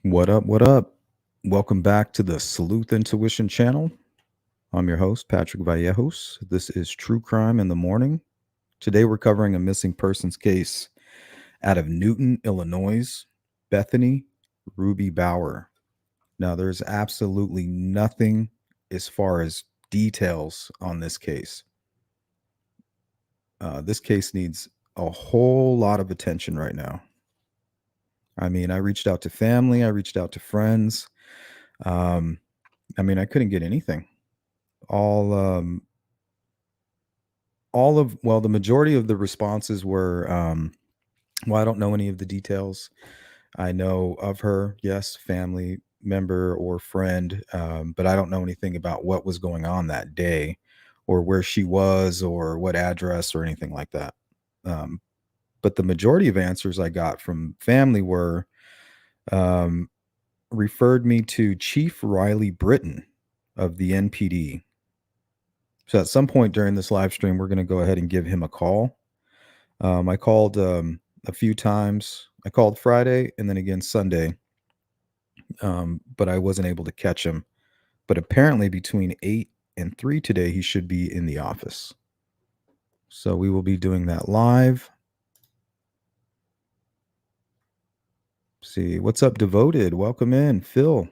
What up? What up? Welcome back to the Sleuth Intuition channel. I'm your host, Patrick Vallejos. This is True Crime in the Morning. Today we're covering a missing persons case out of Newton, Illinois, Bethany Ruby Bower. Now, there's absolutely nothing as far as details on this case. This case needs a whole lot of attention right now. I mean, I reached out to family, I reached out to friends. Um, I couldn't get anything. All all of well, the majority of the responses were well, I don't know any of the details. I know of her, yes, family member or friend, but I don't know anything about what was going on that day or where she was or what address or anything like that. Um, but the majority of answers I got from family were um, referred me to Chief Riley Britton of the NPD. So at some point during this live stream, we're going to go ahead and give him a call. I called a few times. I called Friday and then again Sunday, but I wasn't able to catch him. But apparently, between 8 and 3 today, he should be in the office. So we will be doing that live. See what's up, Devoted. Welcome in, Phil.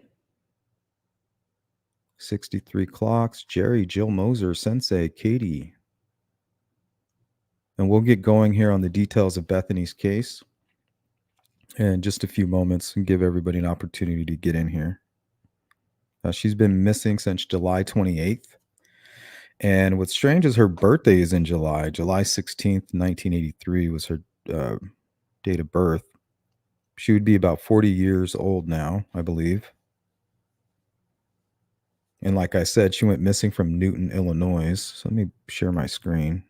63 clocks, Jerry, Jill Moser, Sensei, Katie. And we'll get going here on the details of Bethany's case in just a few moments and give everybody an opportunity to get in here. She's been missing since July 28th. And what's strange is her birthday is in July. July 16th, 1983 was her date of birth. She would be about 40 years old now, I believe. And like I said, she went missing from Newton, Illinois. So let me share my screen.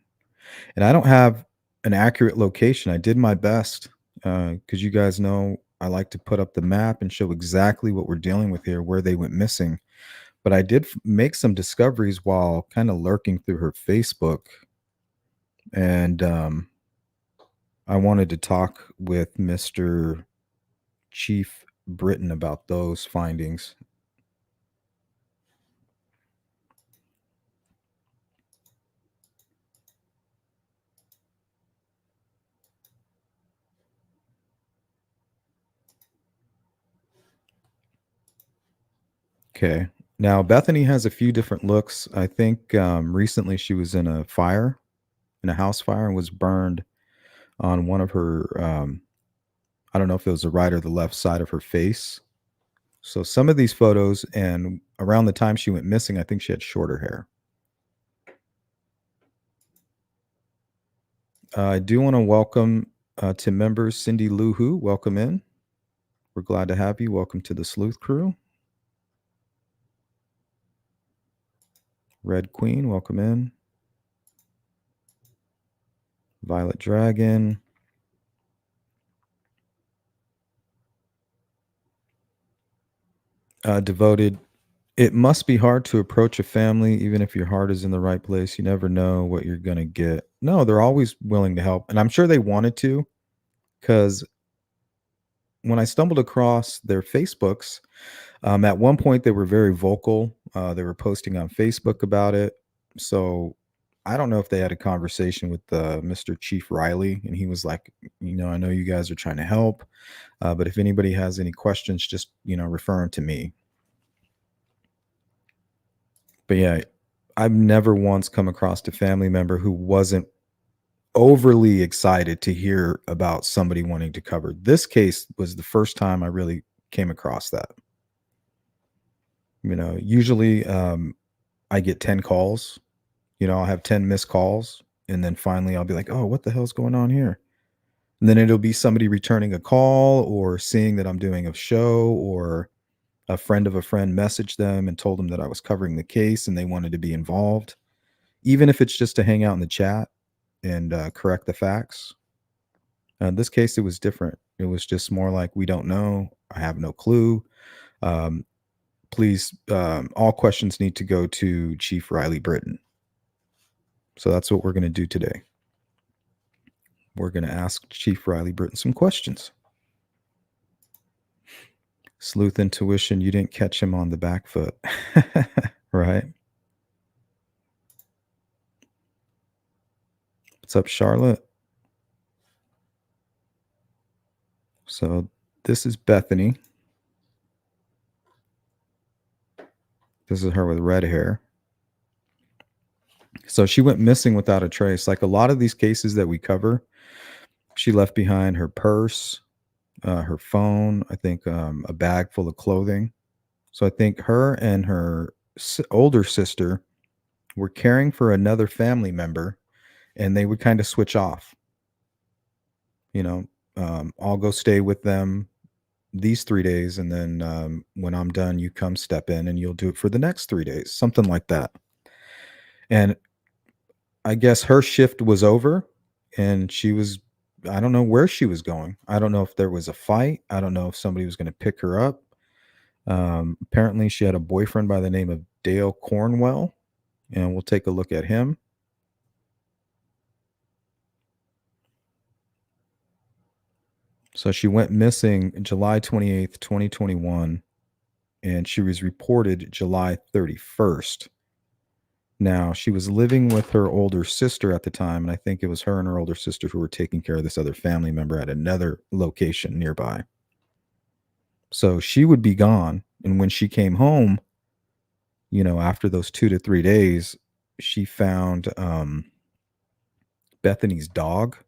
And I don't have an accurate location. I did my best because you guys know I like to put up the map and show exactly what we're dealing with here, where they went missing. But I did make some discoveries while kind of lurking through her Facebook. And I wanted to talk with Mr. Chief Britton about those findings. Okay. Now, Bethany has a few different looks. I think recently she was in a house fire, and was burned on one of her, I don't know if it was the right or the left side of her face. So some of these photos, and around the time she went missing, I think she had shorter hair. I do want to welcome to members Cindy Lou Who. Welcome in. We're glad to have you. Welcome to the Sleuth Crew. Red Queen, welcome in. Violet Dragon. Devoted. It must be hard to approach a family, even if your heart is in the right place. You never know what you're going to get. No, they're always willing to help. And I'm sure they wanted to, because when I stumbled across their Facebooks, at one point they were very vocal. They were posting on Facebook about it. So I don't know if they had a conversation with Mr. Chief Riley, and he was like, I know you guys are trying to help, but if anybody has any questions, just refer them to me. But yeah, I've never once come across a family member who wasn't overly excited to hear about somebody wanting to cover. This case was the first time I really came across that. Usually I get 10 calls, I'll have 10 missed calls, and then finally I'll be like, oh, what the hell's going on here? And then it'll be somebody returning a call or seeing that I'm doing a show, or a friend of a friend messaged them and told them that I was covering the case and they wanted to be involved, even if it's just to hang out in the chat and correct the facts. In this case, it was different. It was just more like, we don't know. I have no clue. Please, all questions need to go to Chief Riley Britton. So that's what we're going to do today. We're going to ask Chief Riley Britton some questions. Sleuth intuition, you didn't catch him on the back foot. Right? What's up, Charlotte? So this is Bethany. This is her with red hair. So she went missing without a trace. Like a lot of these cases that we cover, she left behind her purse, her phone, I think a bag full of clothing. So I think her and her older sister were caring for another family member, and they would kind of switch off. You know, I'll go stay with them these 3 days, and then when I'm done, you come step in and you'll do it for the next 3 days, something like that. And I guess her shift was over, and she was. I don't know where she was going. I don't know if there was a fight. I don't know if somebody was going to pick her up. Apparently, she had a boyfriend by the name of Dale Cornwell, and we'll take a look at him. So she went missing July 28th, 2021, and she was reported July 31st. Now, she was living with her older sister at the time, and I think it was her and her older sister who were taking care of this other family member at another location nearby. So she would be gone, and when she came home, after those 2 to 3 days, she found, Bethany's dog,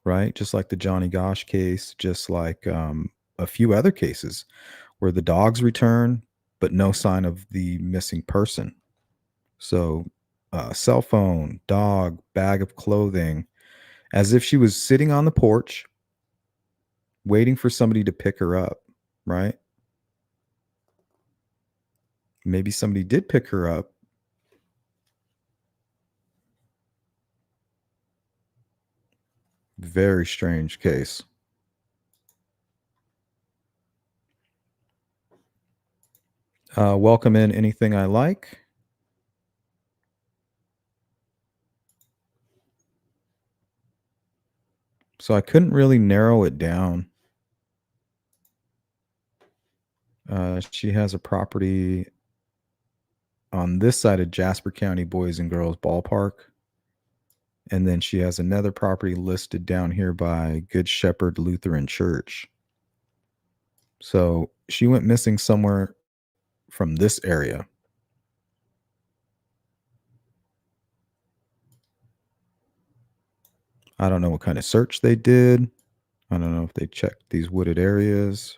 right? Just like the Johnny Gosh case, just like, a few other cases where the dogs return, but no sign of the missing person. So, cell phone, dog, bag of clothing, as if she was sitting on the porch waiting for somebody to pick her up, right? Maybe somebody did pick her up. Very strange case. Welcome in anything I like. So I couldn't really narrow it down. She has a property on this side of Jasper County Boys and Girls Ballpark. And then she has another property listed down here by Good Shepherd Lutheran Church. So she went missing somewhere from this area. I don't know what kind of search they did. I don't know if they checked these wooded areas.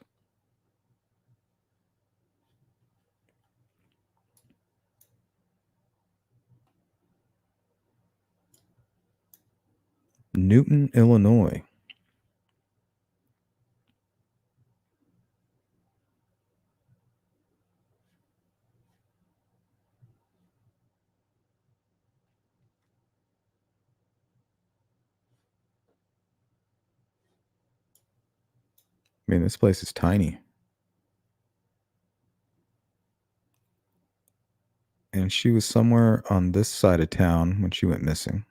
Newton, Illinois. I mean, this place is tiny. And she was somewhere on this side of town when she went missing.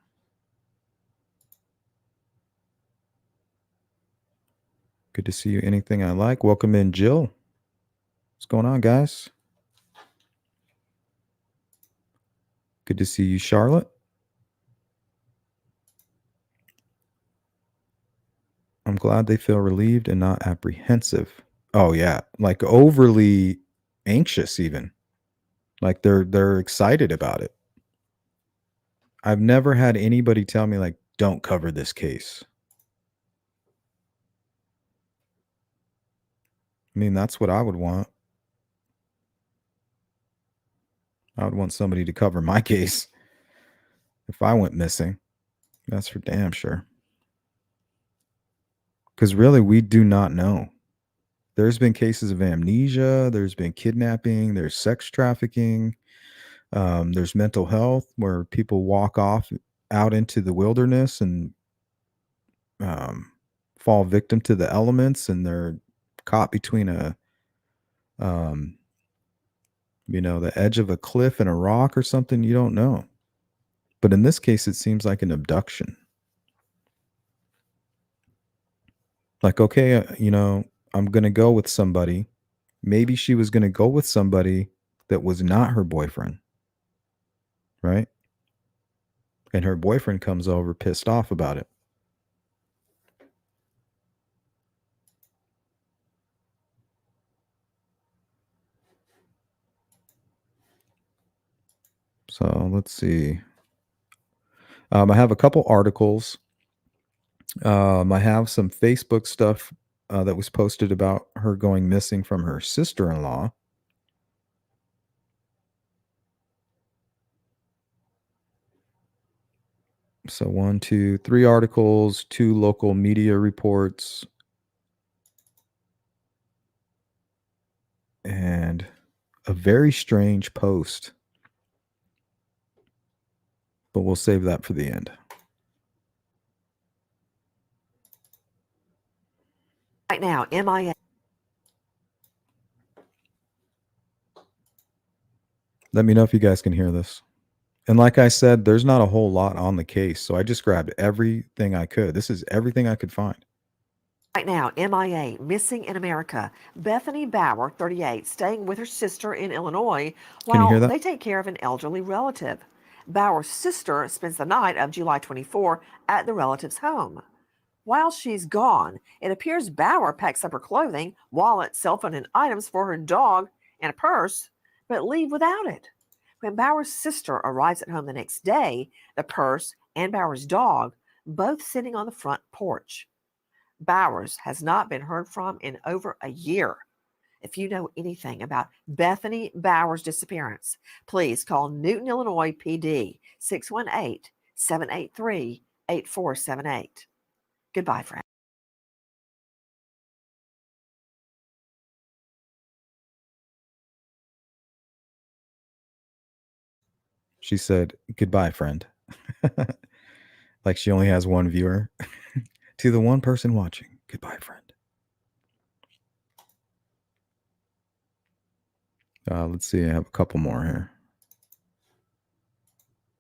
Good to see you. Anything I like. Welcome in, Jill. What's going on, guys? Good to see you, Charlotte. I'm glad they feel relieved and not apprehensive. Oh yeah, like overly anxious even. Like they're excited about it. I've never had anybody tell me like don't cover this case. I mean, that's what I would want. I would want somebody to cover my case if I went missing. That's for damn sure. Because really, we do not know. There's been cases of amnesia, there's been kidnapping, there's sex trafficking, there's mental health where people walk off out into the wilderness and um, fall victim to the elements and they're caught between um, the edge of a cliff and a rock or something. You don't know. But in this case, it seems like an abduction. Like, okay, I'm going to go with somebody Maybe she was going to go with somebody that was not her boyfriend, right? And her boyfriend comes over pissed off about it. So let's see. I have a couple articles. I have some Facebook stuff that was posted about her going missing from her sister-in-law. So 1, 2, 3 articles, 2 local media reports, and a very strange post. But we'll save that for the end. Right now, MIA. Let me know if you guys can hear this. And like I said, there's not a whole lot on the case, so I just grabbed everything I could. This is everything I could find. Right now, MIA, missing in America. Bethany Bower, 38, staying with her sister in Illinois Can you hear while that? they take care of an elderly relative. Bower's sister spends the night of July 24 at the relative's home. While she's gone, it appears Bower packs up her clothing, wallet, cell phone, and items for her dog and a purse, but leave without it. When Bower's sister arrives at home the next day, the purse and Bower's dog both sitting on the front porch. Bowers has not been heard from in over a year. If you know anything about Bethany Bower's disappearance, please call Newton, Illinois PD 618-783-8478. Goodbye, friend. She said, "Goodbye, friend." Like she only has one viewer. To the one person watching, goodbye, friend. Let's see. I have a couple more here.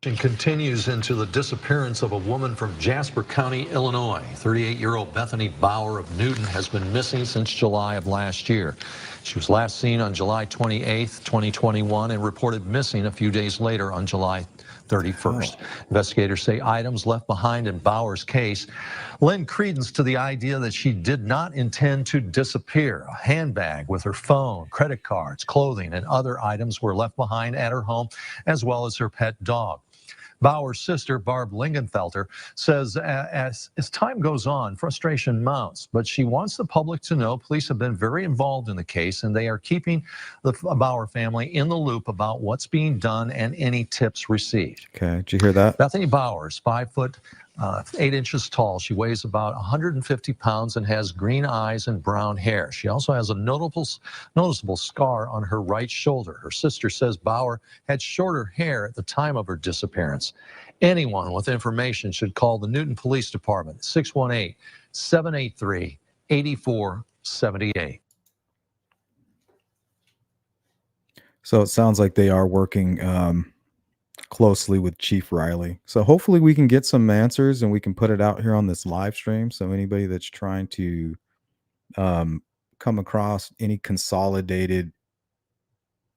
Continues into the disappearance of a woman from Jasper County, Illinois. 38-year-old Bethany Bower of Newton has been missing since July of last year. She was last seen on July 28th, 2021, and reported missing a few days later on July 31st. Investigators say items left behind in Bower's case lend credence to the idea that she did not intend to disappear. A handbag with her phone, credit cards, clothing, and other items were left behind at her home, as well as her pet dog. Bower's sister, Barb Lingafelter, says as time goes on, frustration mounts, but she wants the public to know police have been very involved in the case, and they are keeping the Bower family in the loop about what's being done and any tips received. Okay, did you hear that? Bethany Bower is 5 foot 8 inches tall. She weighs about 150 pounds and has green eyes and brown hair. She also has a noticeable scar on her right shoulder. Her sister says Bower had shorter hair at the time of her disappearance. Anyone with information should call the Newton Police Department, 618-783-8478. So it sounds like they are working closely with Chief Riley. So hopefully we can get some answers and we can put it out here on this live stream. So anybody that's trying to come across any consolidated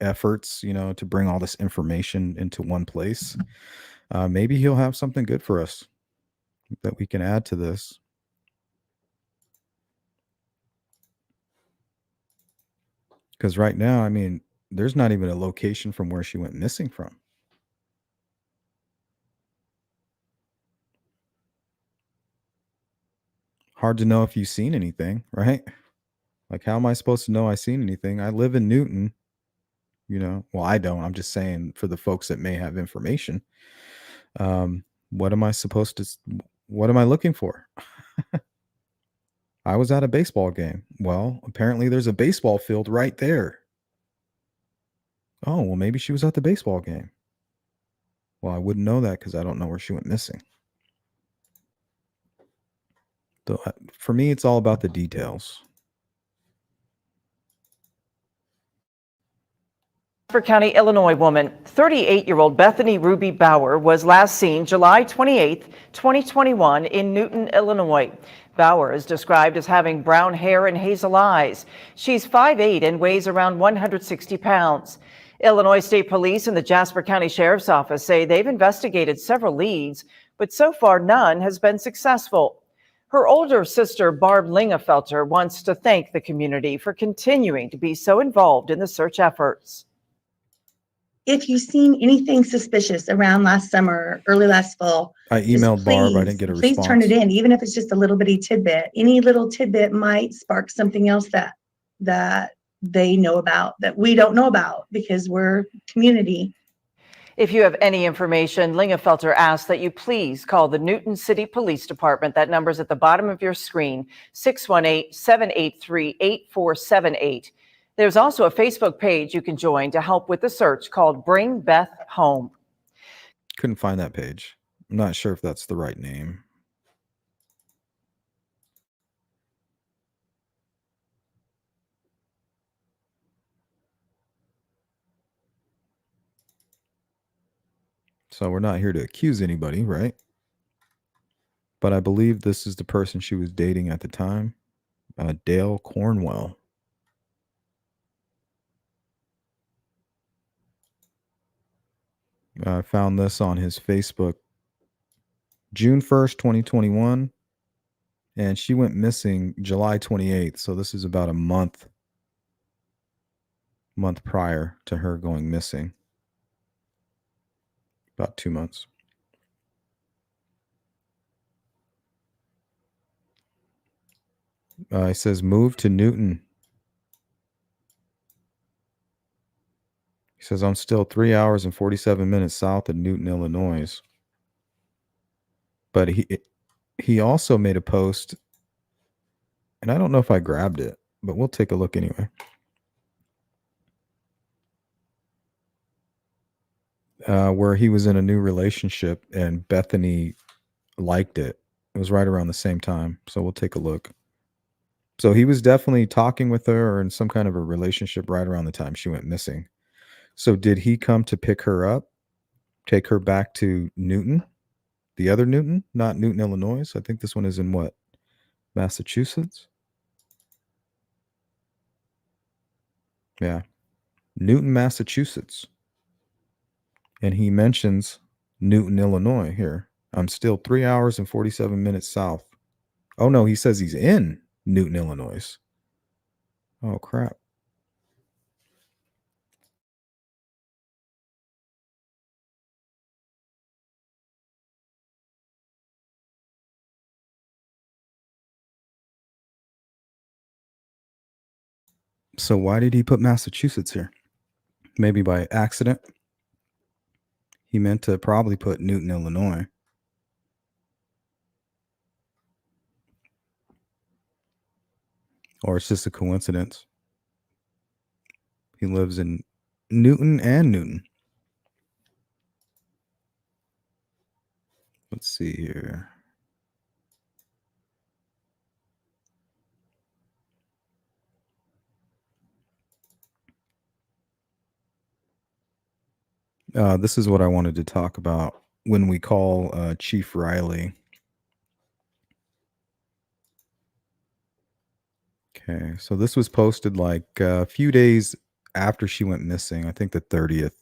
efforts, to bring all this information into one place, maybe he'll have something good for us that we can add to this. Because right now, I mean, there's not even a location from where she went missing from. Hard to know if you've seen anything, right? Like, how am I supposed to know I seen anything? I live in Newton, Well, I don't. I'm just saying for the folks that may have information. What am I supposed to? What am I looking for? I was at a baseball game. Well, apparently there's a baseball field right there. Oh, well, maybe she was at the baseball game. Well, I wouldn't know that because I don't know where she went missing. So for me, it's all about the details. Jasper County, Illinois woman, 38-year-old Bethany Ruby Bower was last seen July 28, 2021 in Newton, Illinois. Bower is described as having brown hair and hazel eyes. She's 5'8" and weighs around 160 pounds. Illinois State Police and the Jasper County Sheriff's Office say they've investigated several leads, but so far none has been successful. Her older sister, Barb Lingafelter, wants to thank the community for continuing to be so involved in the search efforts. If you've seen anything suspicious around last summer, early last fall, I emailed Barb. I didn't get a please response. turn it in, even if it's just a little bitty tidbit. Any little tidbit might spark something else that they know about that we don't know about because we're community. If you have any information, Lingafelter asks that you please call the Newton City Police Department. That number's at the bottom of your screen, 618-783-8478. There's also a Facebook page you can join to help with the search called Bring Beth Home. Couldn't find that page. I'm not sure if that's the right name. So we're not here to accuse anybody, right? But I believe this is the person she was dating at the time, Dale Cornwell. I found this on his Facebook, June 1st, 2021, and she went missing July 28th. So this is about a month prior to her going missing. About 2 months. It says move to Newton. He says, I'm still 3 hours and 47 minutes south of Newton, Illinois. But he also made a post, and I don't know if I grabbed it, but we'll take a look anyway. Where he was in a new relationship and Bethany liked it. It was right around the same time. So we'll take a look. So he was definitely talking with her or in some kind of a relationship right around the time she went missing. So did he come to pick her up, take her back to Newton? The other Newton, not Newton, Illinois. I think this one is in what? Massachusetts? Yeah. Newton, Massachusetts. And he mentions Newton, Illinois here. I'm still 3 hours and 47 minutes south. Oh, no, he says he's in Newton, Illinois. Oh, crap. So why did he put Massachusetts here? Maybe by accident. He meant to probably put Newton, Illinois. Or it's just a coincidence. He lives in Newton and Newton. Let's see here. This is what I wanted to talk about when we call Chief Riley. Okay, so this was posted like a few days after she went missing. I think the 30th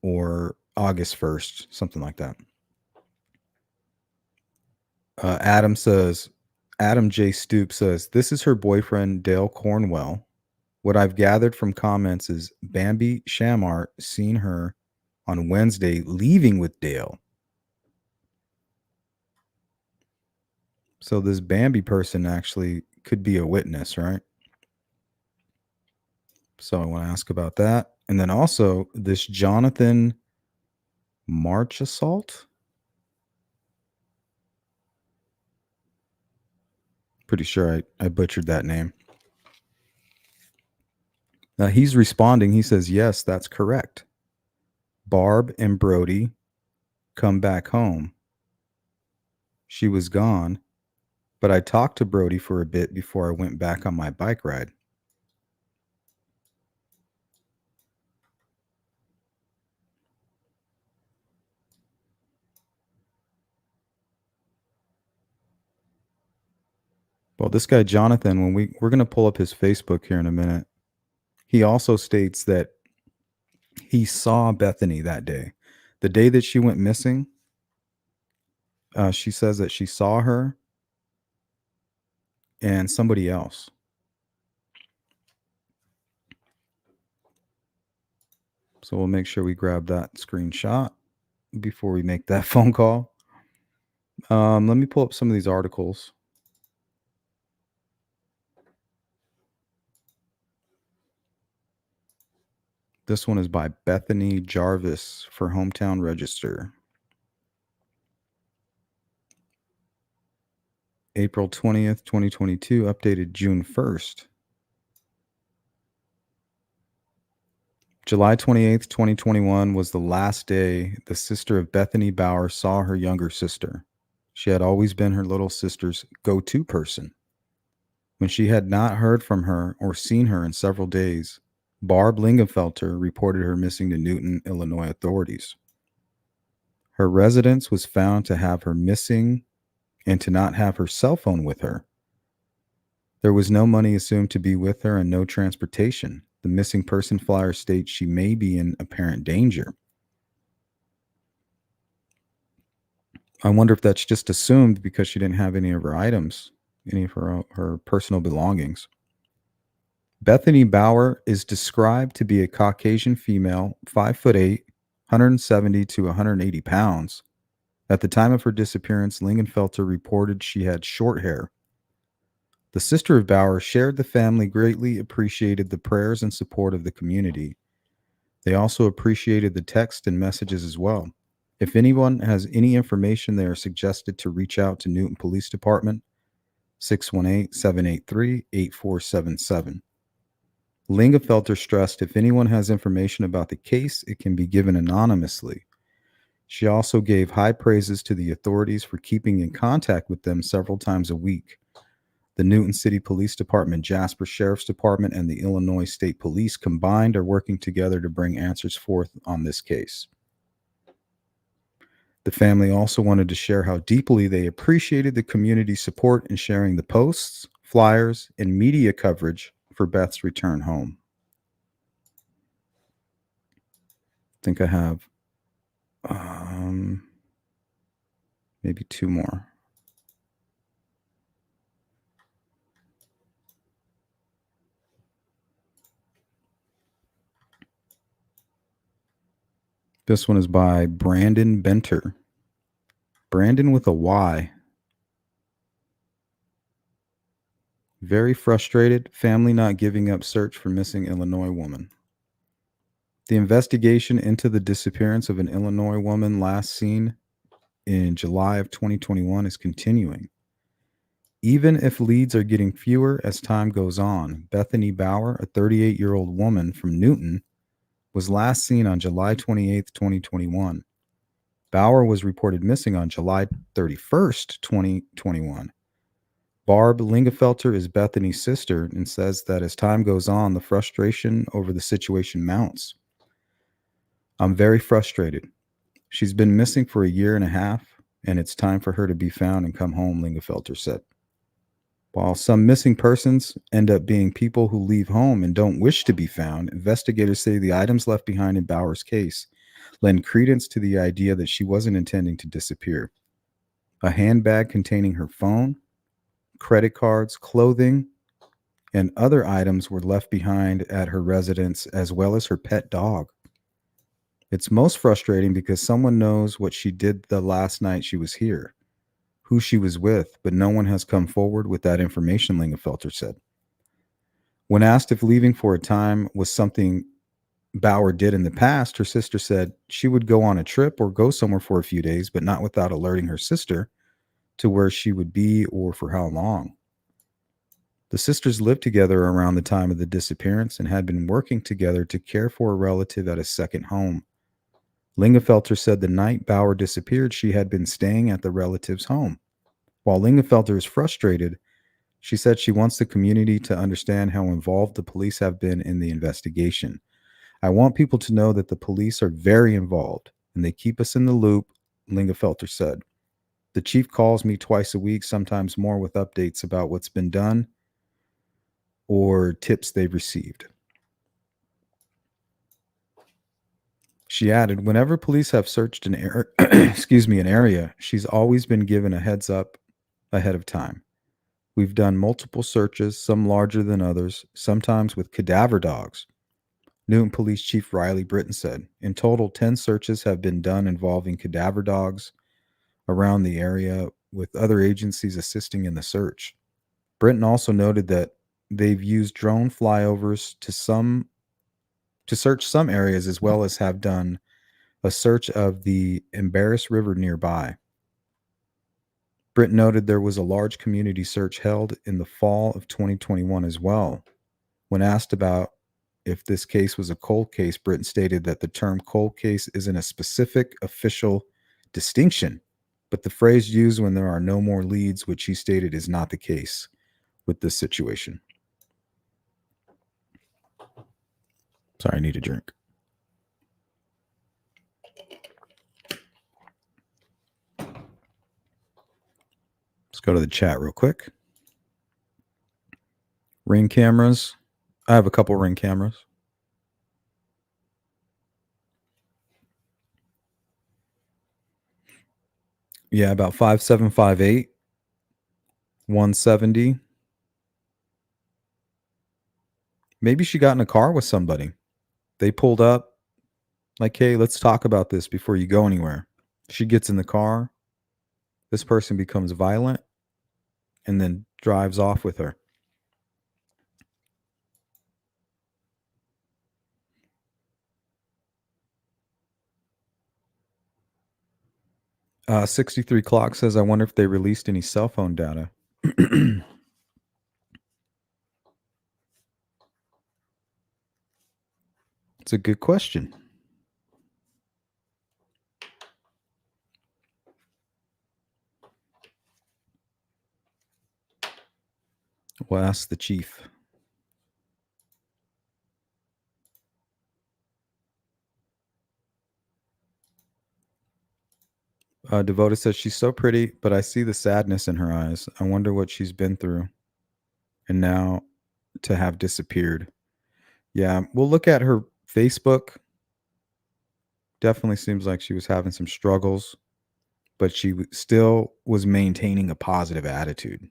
or August 1st, something like that. Adam J. Stoop says, this is her boyfriend, Dale Cornwell. What I've gathered from comments is Bambi Shamart seen her on Wednesday leaving with Dale. So this Bambi person actually could be a witness, right? So I want to ask about that. And then also this Jonathan Marchassault. Pretty sure I butchered that name. He's responding. He says, yes, that's correct. Barb and Brody come back home. She was gone, but I talked to Brody for a bit before I went back on my bike ride. Well, this guy Jonathan, when we're going to pull up his Facebook here in a minute, he also states that he saw Bethany that day. The day that she went missing, she says that she saw her and somebody else. So we'll make sure we grab that screenshot before we make that phone call. Let me pull up some of these articles. This one is by Bethany Jarvis for Hometown Register. April 20th, 2022, updated June 1st. July 28th, 2021 was the last day the sister of Bethany Bower saw her younger sister. She had always been her little sister's go-to person. When she had not heard from her or seen her in several days, Barb Lingafelter reported her missing to Newton, Illinois authorities. Her residence was found to have her missing and to not have her cell phone with her. There was no money assumed to be with her and no transportation. The missing person flyer states she may be in apparent danger. I wonder if that's just assumed because she didn't have any of her items, any of her personal belongings. Bethany Bower is described to be a Caucasian female, 5'8", 170 to 180 pounds. At the time of her disappearance, Lingafelter reported she had short hair. The sister of Bower shared the family greatly appreciated the prayers and support of the community. They also appreciated the text and messages as well. If anyone has any information, they are suggested to reach out to Newton Police Department, 618-783-8477. Lingafelter stressed if anyone has information about the case, it can be given anonymously. She also gave high praises to the authorities for keeping in contact with them several times a week. The Newton City Police Department, Jasper Sheriff's Department, and the Illinois State Police combined are working together to bring answers forth on this case. The family also wanted to share how deeply they appreciated the community's support in sharing the posts, flyers, and media coverage for Beth's return home. I think I have maybe two more. This one is by Brandon Benter. Brandon with a Y. Very frustrated, family not giving up search for missing Illinois woman. The investigation into the disappearance of an Illinois woman last seen in July of 2021 is continuing. Even if leads are getting fewer as time goes on, Bethany Bower, a 38-year-old woman from Newton, was last seen on July 28th, 2021. Bower was reported missing on July 31st, 2021. Barb Lingafelter is Bethany's sister and says that as time goes on, the frustration over the situation mounts. I'm very frustrated. She's been missing for a year and a half, and it's time for her to be found and come home, Lingafelter said. While some missing persons end up being people who leave home and don't wish to be found, investigators say the items left behind in Bower's case lend credence to the idea that she wasn't intending to disappear. A handbag containing her phone, credit cards, clothing, and other items were left behind at her residence, as well as her pet dog. It's most frustrating because someone knows what she did the last night she was here, who she was with, but no one has come forward with that information, Lingafelter said. When asked if leaving for a time was something Bower did in the past, her sister said she would go on a trip or go somewhere for a few days, but not without alerting her sister to where she would be or for how long. The sisters lived together around the time of the disappearance and had been working together to care for a relative at a second home. Lingafelter said the night Bower disappeared, she had been staying at the relative's home. While Lingafelter is frustrated, she said she wants the community to understand how involved the police have been in the investigation. I want people to know that the police are very involved and they keep us in the loop, Lingafelter said. The chief calls me twice a week, sometimes more, with updates about what's been done or tips they've received. She added, whenever police have searched an an area, she's always been given a heads up ahead of time. We've done multiple searches, some larger than others, sometimes with cadaver dogs. Newton Police Chief Riley Britton said, in total, 10 searches have been done involving cadaver dogs around the area, with other agencies assisting in the search. Britton also noted that they've used drone flyovers to search some areas, as well as have done a search of the Embarrass River nearby. Britton noted there was a large community search held in the fall of 2021 as well. When asked about if this case was a cold case, Britton stated that the term cold case isn't a specific official distinction, but the phrase used when there are no more leads, which he stated is not the case with this situation. Sorry, I need a drink. Let's go to the chat real quick. Ring cameras. I have a couple Ring cameras. Yeah, about 5'7", 5'8", 170. Maybe she got in a car with somebody. They pulled up, like, hey, let's talk about this before you go anywhere. She gets in the car. This person becomes violent and then drives off with her. Uh, 63 Clock says, I wonder if they released any cell phone data. It's a good question. We'll ask the chief. Devoted says, she's so pretty, but I see the sadness in her eyes. I wonder what she's been through. And now to have disappeared. Yeah, we'll look at her Facebook. Definitely seems like she was having some struggles, but she still was maintaining a positive attitude.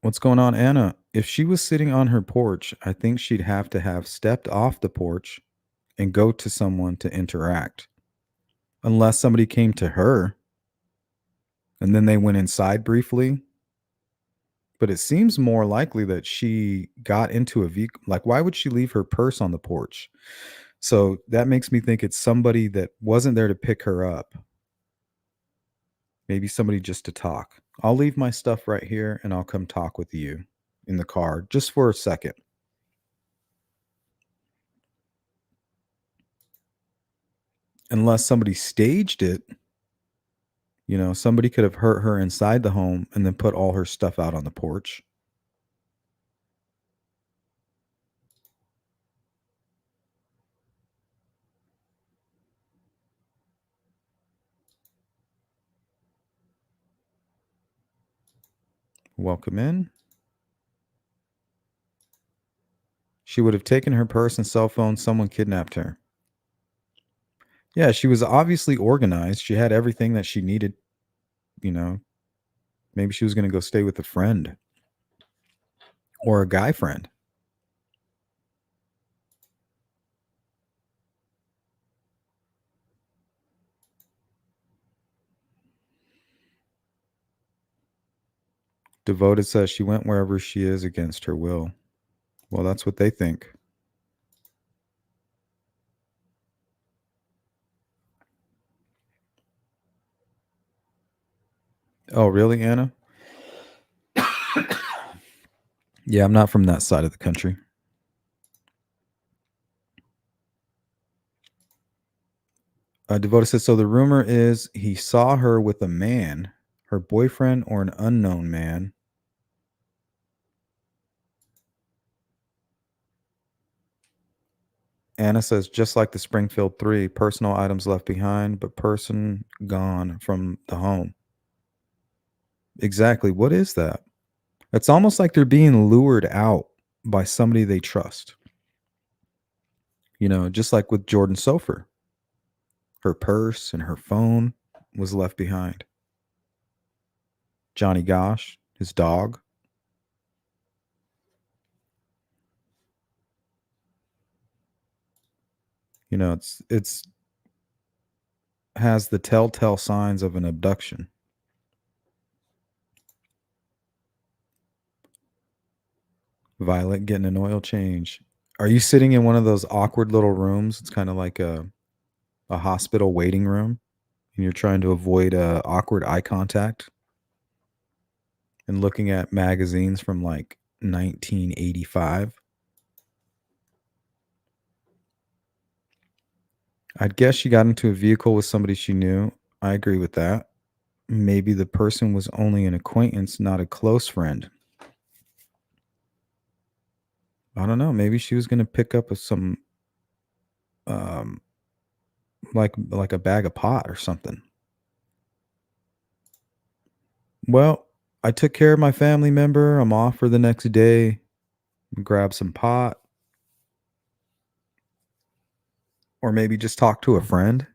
What's going on, Anna? If she was sitting on her porch, I think she'd have to have stepped off the porch and go to someone to interact. Unless somebody came to her and then they went inside briefly. But it seems more likely that she got into a vehicle. Like, why would she leave her purse on the porch? So that makes me think it's somebody that wasn't there to pick her up. Maybe somebody just to talk. I'll leave my stuff right here and I'll come talk with you in the car just for a second. Unless somebody staged it, somebody could have hurt her inside the home and then put all her stuff out on the porch. Welcome in. She would have taken her purse and cell phone. Someone kidnapped her. Yeah, she was obviously organized. She had everything that she needed. Maybe she was going to go stay with a friend or a guy friend. Devoted says she went wherever she is against her will. Well, that's what they think. Oh, really, Anna? Yeah, I'm not from that side of the country. Devoted says, so the rumor is he saw her with a man, her boyfriend or an unknown man. Anna says, just like the Springfield 3, personal items left behind, but person gone from the home. Exactly. What is that? It's almost like they're being lured out by somebody they trust. You know, just like with Jordan Sofer. Her purse and her phone was left behind. Johnny Gosh, his dog. You know, it's has the telltale signs of an abduction. Violet getting an oil change. Are you sitting in one of those awkward little rooms? It's kind of like a hospital waiting room, and you're trying to avoid awkward eye contact and looking at magazines from like 1985. I'd guess she got into a vehicle with somebody she knew. I agree with that. Maybe the person was only an acquaintance, not a close friend. I don't know. Maybe she was going to pick up some um like a bag of pot or something. Well, I took care of my family member. I'm off for the next day. Grab some pot, or maybe just talk to a friend.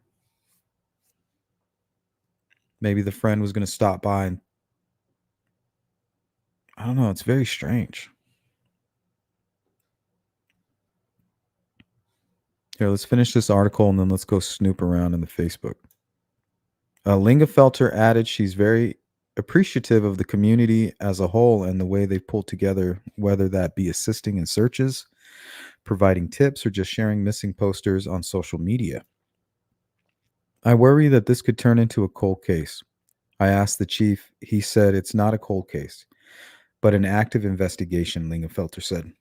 Maybe the friend was going to stop by and I don't know, it's very strange. Here, let's finish this article and then let's go snoop around in the Facebook. Lingafelter added she's very appreciative of the community as a whole and the way they pulled together, whether that be assisting in searches, providing tips, or just sharing missing posters on social media. I worry that this could turn into a cold case. I asked the chief. He said it's not a cold case, but an active investigation, Lingafelter said.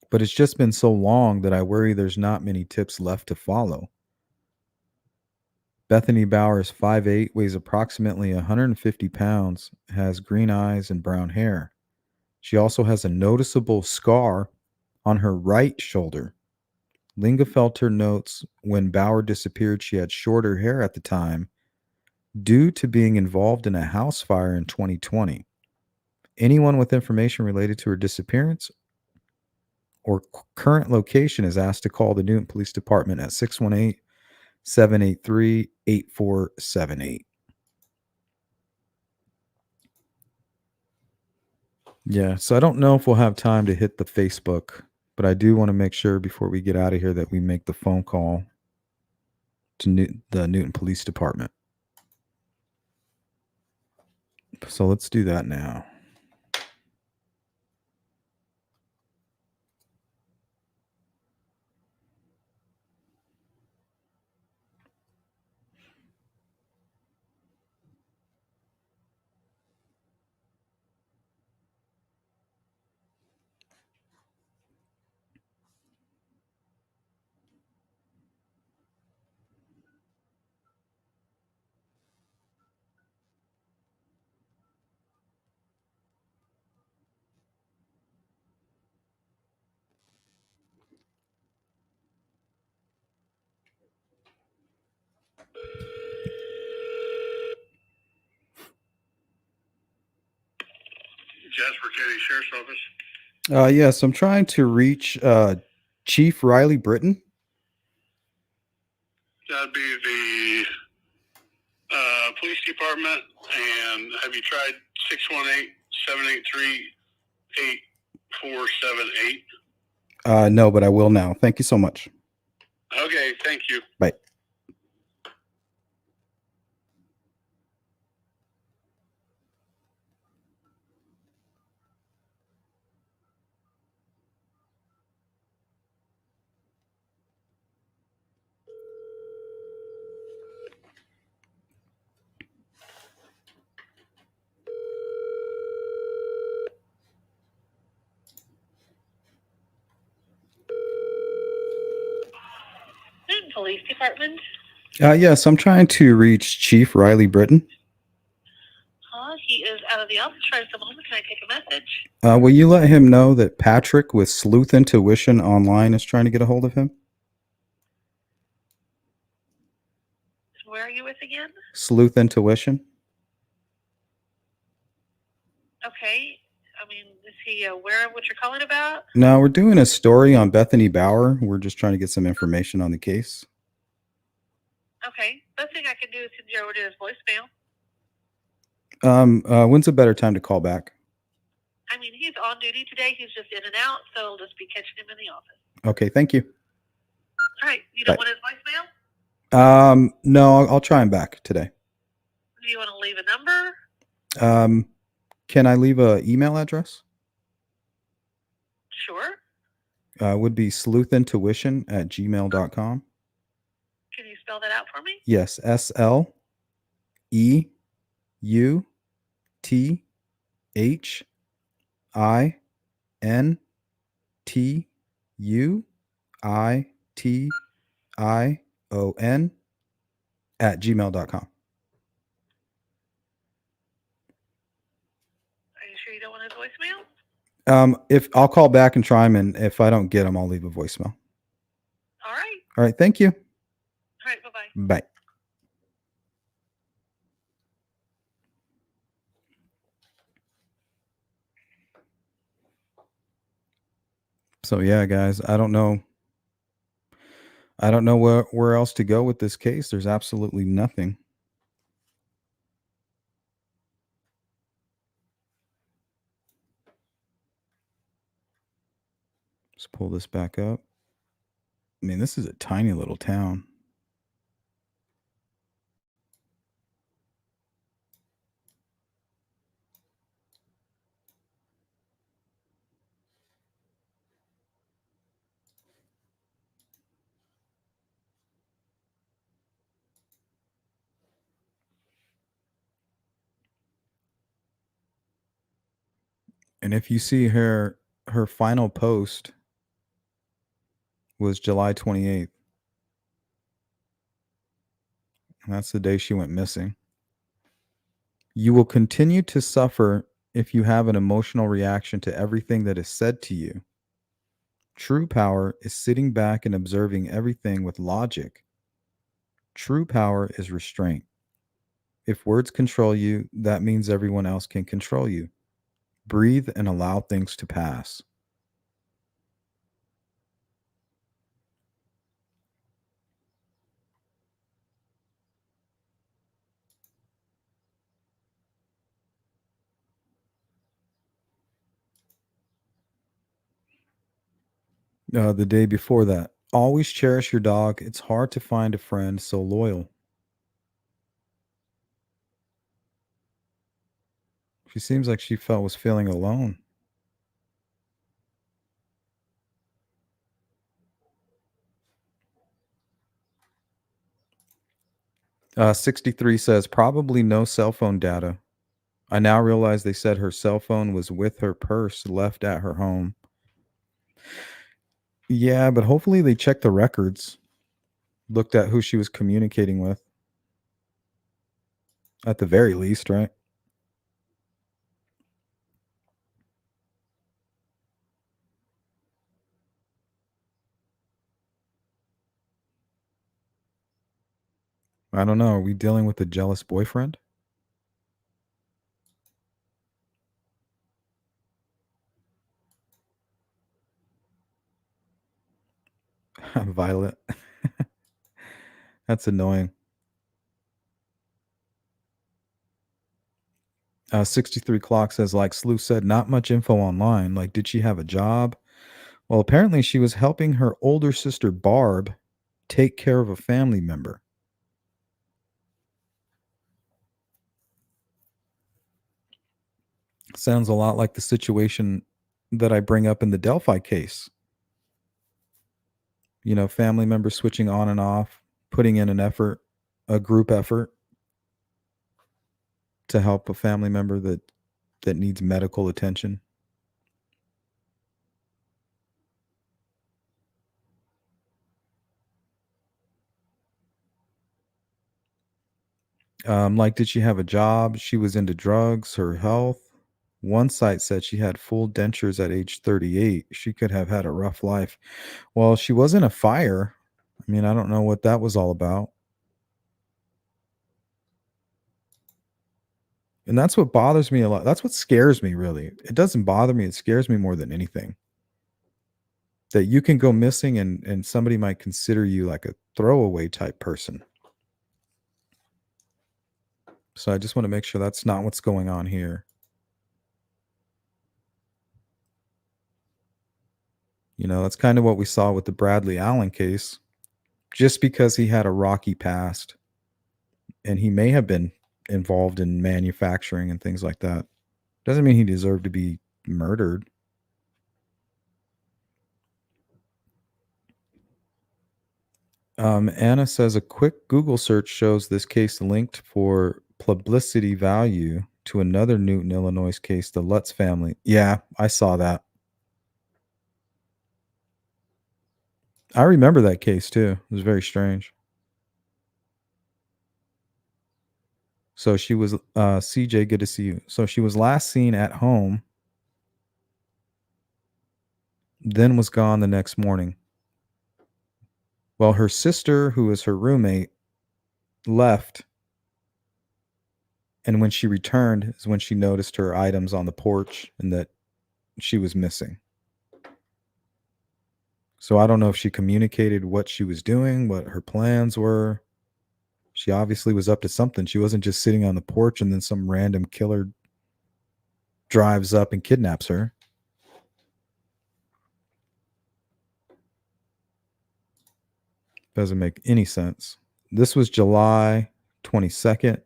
But it's just been so long that I worry there's not many tips left to follow. Bethany Bower is 5'8", weighs approximately 150 pounds, has green eyes and brown hair. She also has a noticeable scar on her right shoulder. Lingafelter notes when Bower disappeared, she had shorter hair at the time due to being involved in a house fire in 2020. Anyone with information related to her disappearance or current location is asked to call the Newton Police Department at 618-783-8478. Yeah, so I don't know if we'll have time to hit the Facebook, but I do want to make sure before we get out of here that we make the phone call to the Newton Police Department. So let's do that now. Jasper County Sheriff's Office. Yes, I'm trying to reach Chief Riley Britton. That'd be the police department. And have you tried 618-783-8478? No, but I will now. Thank you so much. Okay, thank you. Bye. Police department. Yes, I'm trying to reach Chief Riley Britton. He is out of the office right at the moment. Can I take a message? Will you let him know that Patrick with Sleuth Intuition Online is trying to get a hold of him? Where are you with again? Sleuth Intuition. Okay. I mean, is he aware of what you're calling about? No, we're doing a story on Bethany Bower. We're just trying to get some information on the case. Okay. Best thing I can do is send you over to his voicemail. When's a better time to call back? I mean, he's on duty today. He's just in and out, so I'll just be catching him in the office. Okay, thank you. All right. You don't Bye. want his voicemail? No, I'll try him back today. Do you want to leave a number? Can I leave a email address? Sure. Would be sleuthintuition@gmail.com. Can you spell that out for me? Yes, SLEUTHINTUITION Are you sure you don't want his voicemail? If I'll call back and try him, and if I don't get him, I'll leave a voicemail. All right. All right, thank you. All right. Bye-bye. Bye. So yeah, guys, I don't know where else to go with this case. There's absolutely nothing. Let's pull this back up. I mean, this is a tiny little town. And if you see her final post was July 28th. And that's the day she went missing. You will continue to suffer if you have an emotional reaction to everything that is said to you. True power is sitting back and observing everything with logic. True power is restraint. If words control you, that means everyone else can control you. Breathe and allow things to pass. The day before that, always cherish your dog. It's hard to find a friend so loyal. She seems like she was feeling alone. Uh, 63 says, probably no cell phone data. I now realize they said her cell phone was with her purse left at her home. Yeah, but hopefully they checked the records, looked at who she was communicating with. At the very least, right? I don't know. Are we dealing with a jealous boyfriend? Violet. That's annoying. 63 Clock says, like Slew said, not much info online. Like, did she have a job? Well, apparently she was helping her older sister, Barb, take care of a family member. Sounds a lot like the situation that I bring up in the Delphi case. You know, family members switching on and off, putting in an effort, a group effort to help a family member that needs medical attention. Like, did she have a job? She was into drugs, her health. One site said she had full dentures at age 38. She could have had a rough life. Well, she was in a fire. I mean, I don't know what that was all about. And that's what bothers me a lot. That's what scares me, really. It doesn't bother me. It scares me more than anything. That you can go missing and somebody might consider you like a throwaway type person. So I just want to make sure that's not what's going on here. You know, that's kind of what we saw with the Bradley Allen case. Just because he had a rocky past and he may have been involved in manufacturing and things like that, doesn't mean he deserved to be murdered. Anna says a quick Google search shows this case linked for publicity value to another Newton, Illinois case, the Lutz family. Yeah, I saw that. I remember that case too. It was very strange. So she was, CJ, good to see you. So she was last seen at home, then was gone the next morning. Well, her sister, who was her roommate, left. And when she returned is when she noticed her items on the porch and that she was missing. So I don't know if she communicated what she was doing, what her plans were. She obviously was up to something. She wasn't just sitting on the porch and then some random killer drives up and kidnaps her. Doesn't make any sense. This was July 22nd.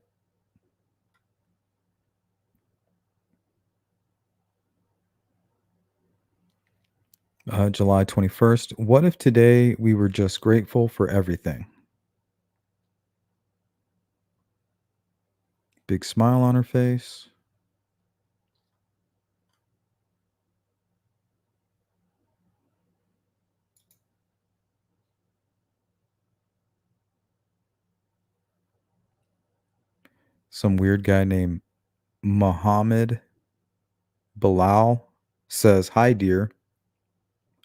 July 21st. What if today we were just grateful for everything? Big smile on her face. Some weird guy named Mohammed Bilal says, "Hi, dear.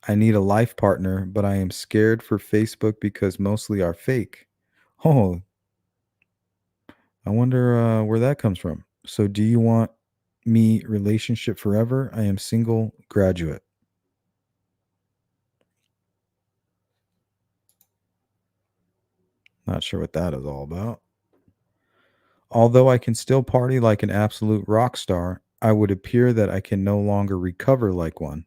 I need a life partner, but I am scared for Facebook because mostly are fake." Oh, I wonder where that comes from. So, do you want me relationship forever? I am single graduate. Not sure what that is all about. Although I can still party like an absolute rock star, I would appear that I can no longer recover like one.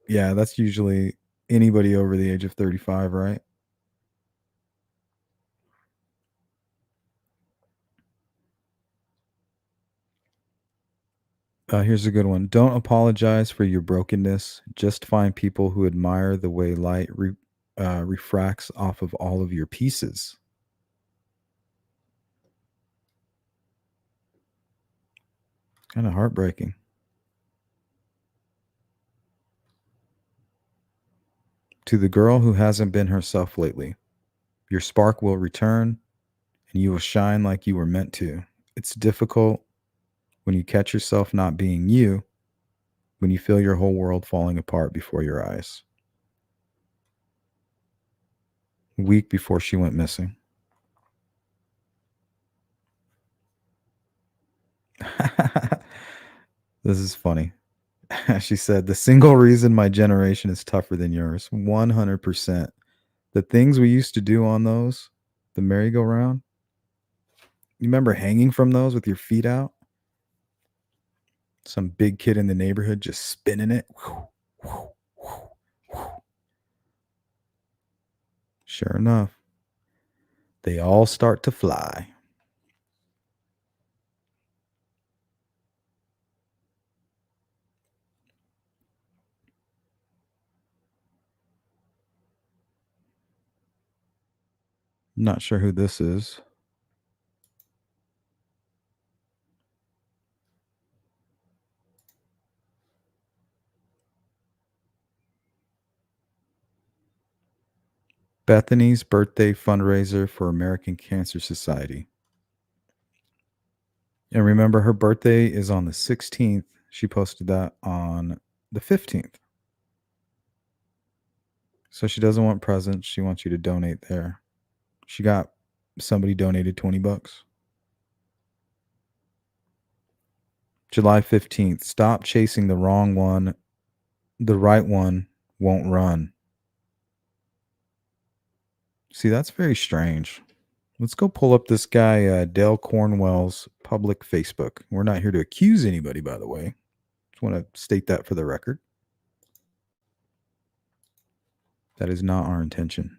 Yeah, that's usually anybody over the age of 35, right? Here's a good one. Don't apologize for your brokenness. Just find people who admire the way light refracts off of all of your pieces. Kind of heartbreaking. To the girl who hasn't been herself lately, your spark will return and you will shine like you were meant to. It's difficult when you catch yourself not being you, when you feel your whole world falling apart before your eyes. A week before she went missing. This is funny. She said, the single reason my generation is tougher than yours, 100%. The things we used to do on those, the merry-go-round, you remember hanging from those with your feet out? Some big kid in the neighborhood just spinning it. Sure enough, they all start to fly. Not sure who this is. Bethany's birthday fundraiser for American Cancer Society. And remember, her birthday is on the 16th. She posted that on the 15th. So she doesn't want presents. She wants you to donate there. She got somebody donated $20. July 15th. Stop chasing the wrong one. The right one won't run. See, that's very strange. Let's go pull up this guy, Dale Cornwell's public Facebook. We're not here to accuse anybody, by the way. Just want to state that for the record. That is not our intention.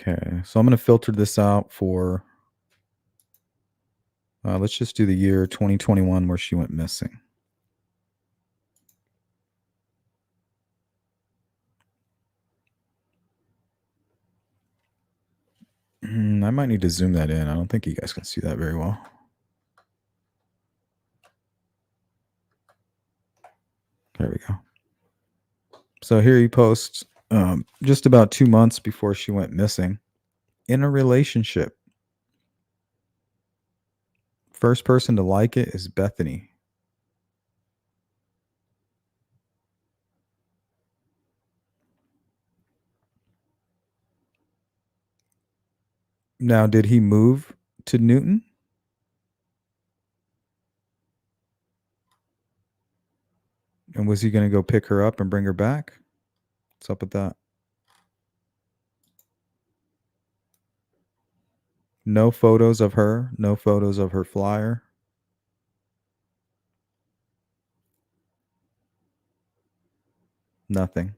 Okay, so I'm going to filter this out for, let's just do the year 2021 where she went missing. I might need to zoom that in. I don't think you guys can see that very well. There we go. So here he posts just about 2 months before she went missing. In a relationship. First person to like it is Bethany. Now, did he move to Newton? And was he going to go pick her up and bring her back? What's up with that? No photos of her. No photos of her flyer. Nothing.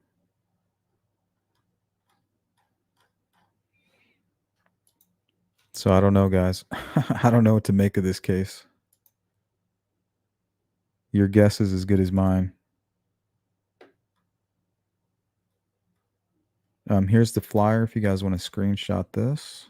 So I don't know, guys. I don't know what to make of this case. Your guess is as good as mine. Here's the flyer if you guys want to screenshot this.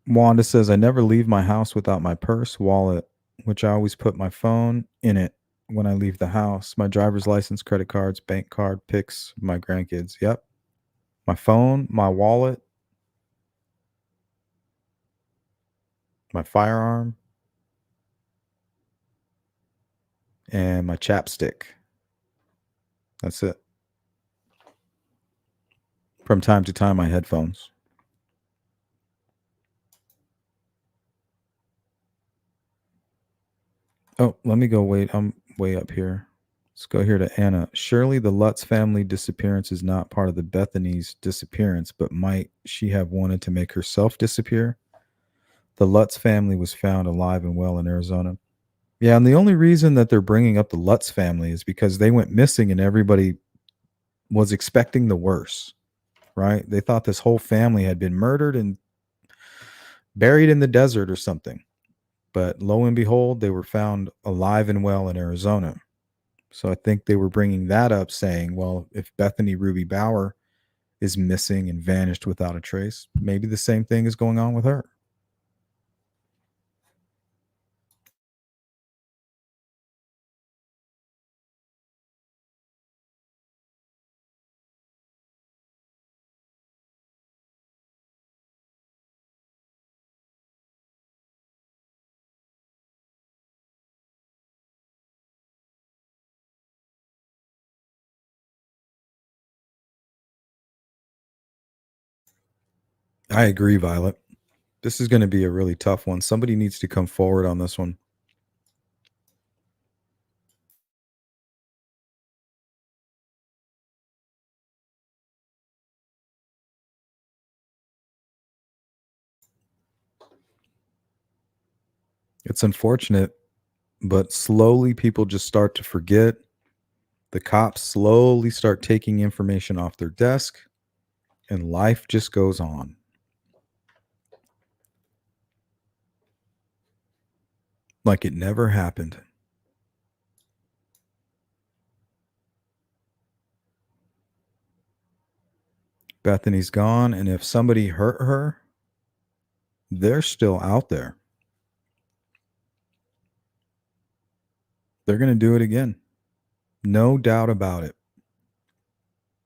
Wanda says, I never leave my house without my purse, wallet, which I always put my phone in it when I leave the house. My driver's license, credit cards, bank card, pics, my grandkids. Yep. My phone, my wallet, my firearm, and my chapstick. That's it. From time to time, my headphones. Oh, let me go wait. I'm way up here. Let's go here to Anna. Surely the Lutz family disappearance is not part of the Bethany's disappearance, but might she have wanted to make herself disappear? The Lutz family was found alive and well in Arizona. Yeah, and the only reason that they're bringing up the Lutz family is because they went missing and everybody was expecting the worst, right? They thought this whole family had been murdered and buried in the desert or something. But lo and behold, they were found alive and well in Arizona. So I think they were bringing that up, saying, well, if Bethany Ruby Bower is missing and vanished without a trace, maybe the same thing is going on with her. I agree, Violet. This is going to be a really tough one. Somebody needs to come forward on this one. It's unfortunate, but slowly people just start to forget. The cops slowly start taking information off their desk, and life just goes on. Like it never happened. Bethany's gone, and if somebody hurt her, they're still out there. They're going to do it again. No doubt about it.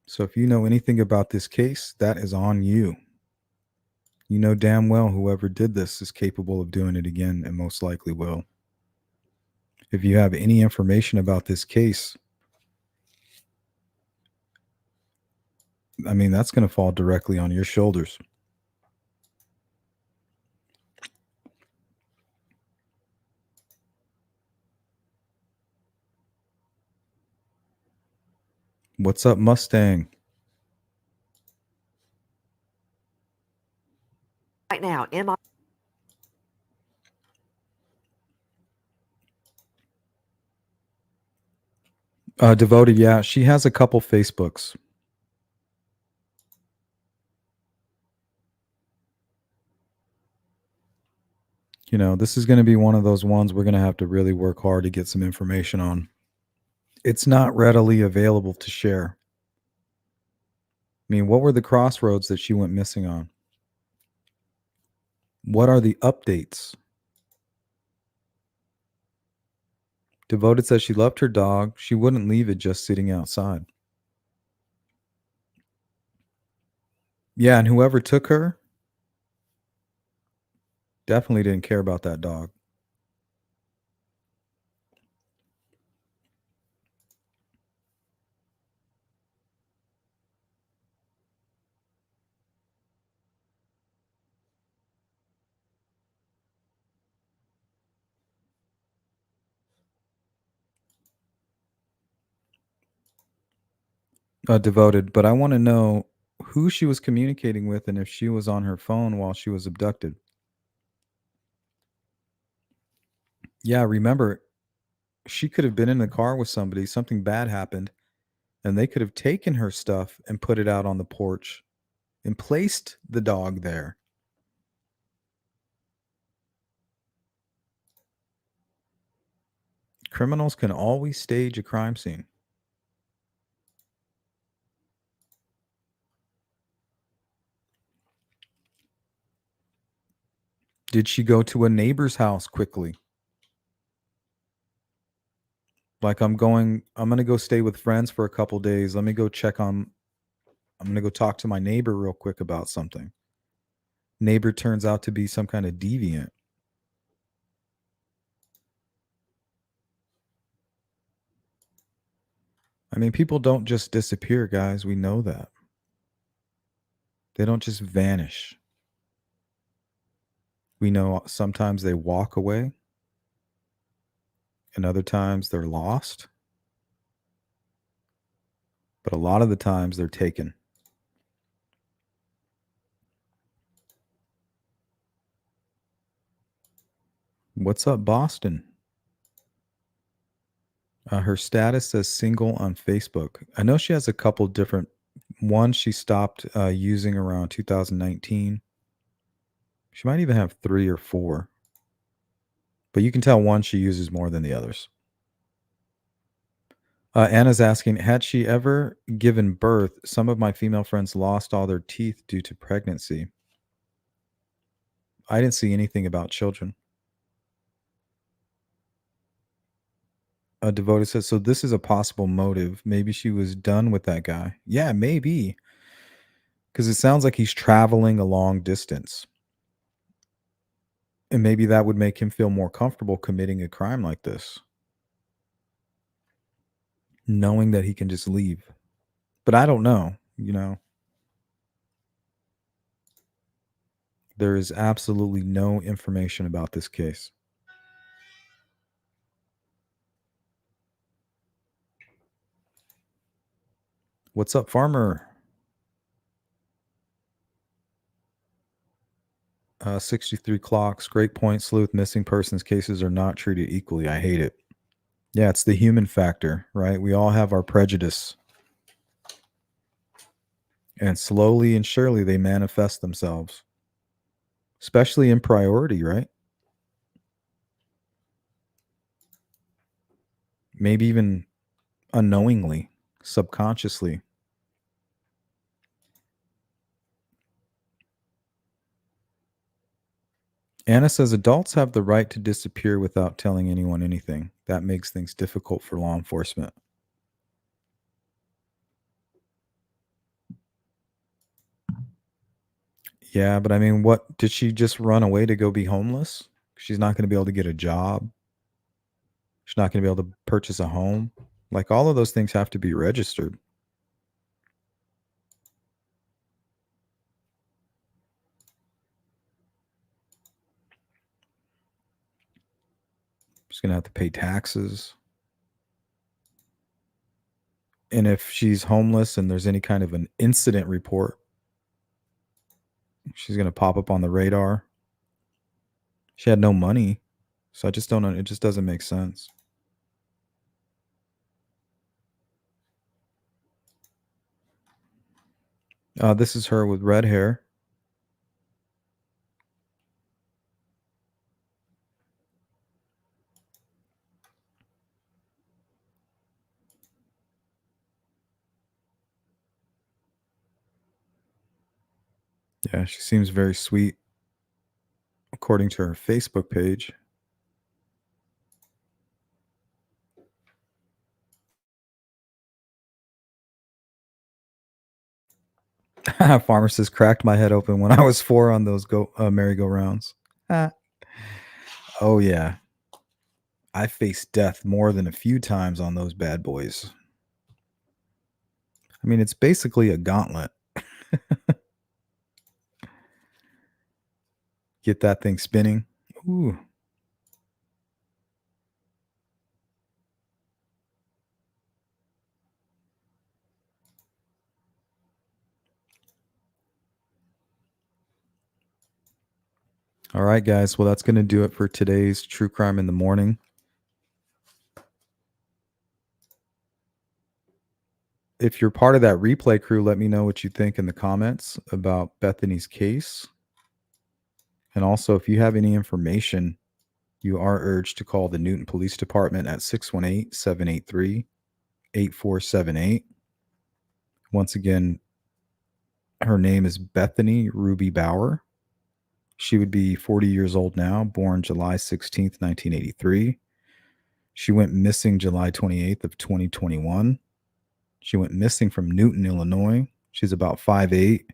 So if you know anything about this case, that is on you. You know damn well whoever did this is capable of doing it again and most likely will. If you have any information about this case, I mean, that's going to fall directly on your shoulders. What's up, Mustang? Right now, MI. Devoted, yeah. She has a couple Facebooks. You know, this is going to be one of those ones we're going to have to really work hard to get some information on. It's not readily available to share. I mean, what were the crossroads that she went missing on? What are the updates? Devoted says she loved her dog. She wouldn't leave it just sitting outside. Yeah, and whoever took her definitely didn't care about that dog. Devoted, but I want to know who she was communicating with and if she was on her phone while she was abducted. Yeah, remember, she could have been in the car with somebody, something bad happened, and they could have taken her stuff and put it out on the porch and placed the dog there. Criminals can always stage a crime scene. Did she go to a neighbor's house quickly? Like, I'm going to go stay with friends for a couple days. I'm going to go talk to my neighbor real quick about something. Neighbor turns out to be some kind of deviant. I mean, people don't just disappear, guys. We know that. They don't just vanish. We know sometimes they walk away, and other times they're lost. But a lot of the times they're taken. What's up, Boston? Her status says single on Facebook. I know she has a couple different ones she stopped using around 2019. She might even have 3 or 4. But you can tell one she uses more than the others. Anna's asking, had she ever given birth? Some of my female friends lost all their teeth due to pregnancy. I didn't see anything about children. Devoted says, so this is a possible motive. Maybe she was done with that guy. Yeah, maybe. Because it sounds like he's traveling a long distance. And maybe that would make him feel more comfortable committing a crime like this, knowing that he can just leave. But I don't know, you know. There is absolutely no information about this case. What's up, Farmer? 63 clocks. Great point, Sleuth. Missing persons cases are not treated equally. I hate it. Yeah, it's the human factor, right? We all have our prejudice. And slowly and surely they manifest themselves, especially in priority, right? Maybe even unknowingly, subconsciously. Anna says adults have the right to disappear without telling anyone anything. That makes things difficult for law enforcement. Yeah, but I mean, what did she just run away to go be homeless? She's not going to be able to get a job. She's not going to be able to purchase a home. Like all of those things have to be registered. She's going to have to pay taxes. And if she's homeless and there's any kind of an incident report, she's going to pop up on the radar. She had no money. So I just don't know. It just doesn't make sense. This is her with red hair. Yeah, she seems very sweet, according to her Facebook page. Farmer says, cracked my head open when I was 4 on those merry-go-rounds. Oh, yeah. I faced death more than a few times on those bad boys. I mean, it's basically a gauntlet. Get that thing spinning. Ooh. All right, guys. Well, that's going to do it for today's True Crime in the Morning. If you're part of that replay crew, let me know what you think in the comments about Bethany's case. And also, if you have any information, you are urged to call the Newton Police Department at 618-783-8478. Once again, her name is Bethany Ruby Bower. She would be 40 years old now, born July 16th, 1983. She went missing July 28th of 2021. She went missing from Newton, Illinois. She's about 5'8",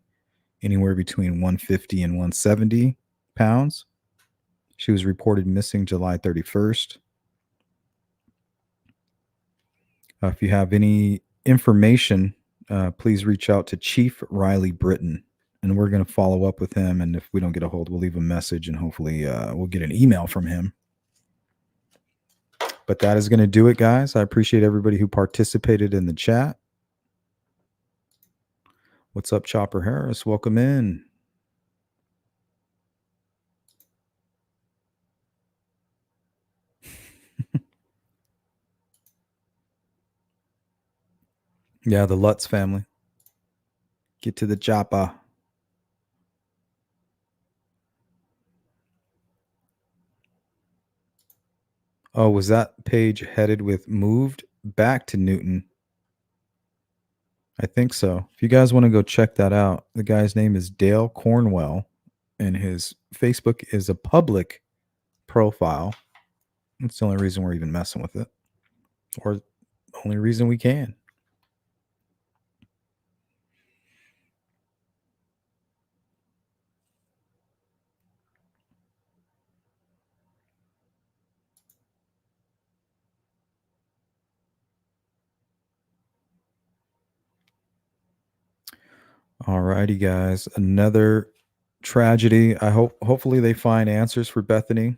anywhere between 150 and 170 pounds. She was reported missing July 31st. If you have any information, please reach out to Chief Riley Britton, and we're going to follow up with him. And if we don't get a hold, we'll leave a message, and hopefully we'll get an email from him. But that is going to do it, guys. I appreciate everybody who participated in the chat. What's up, Chopper Harris? Welcome in. Yeah, the Lutz family. Get to the chopper. Oh, was that page headed with moved back to Newton? I think so. If you guys want to go check that out, the guy's name is Dale Cornwell, and his Facebook is a public profile. That's the only reason we're even messing with it, or the only reason we can. All righty, guys. Another tragedy. Hopefully they find answers for Bethany.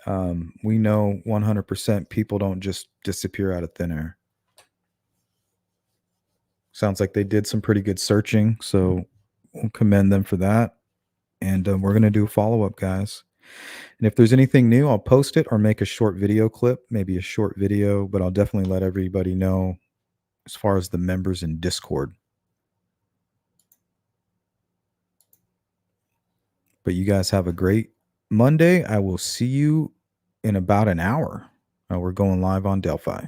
We know 100% people don't just disappear out of thin air. Sounds like they did some pretty good searching, so we'll commend them for that. And we're going to do a follow-up, guys. And if there's anything new, I'll post it or make a short video clip, maybe a short video, but I'll definitely let everybody know as far as the members in Discord. But you guys have a great Monday. I will see you in about an hour. We're going live on Delphi.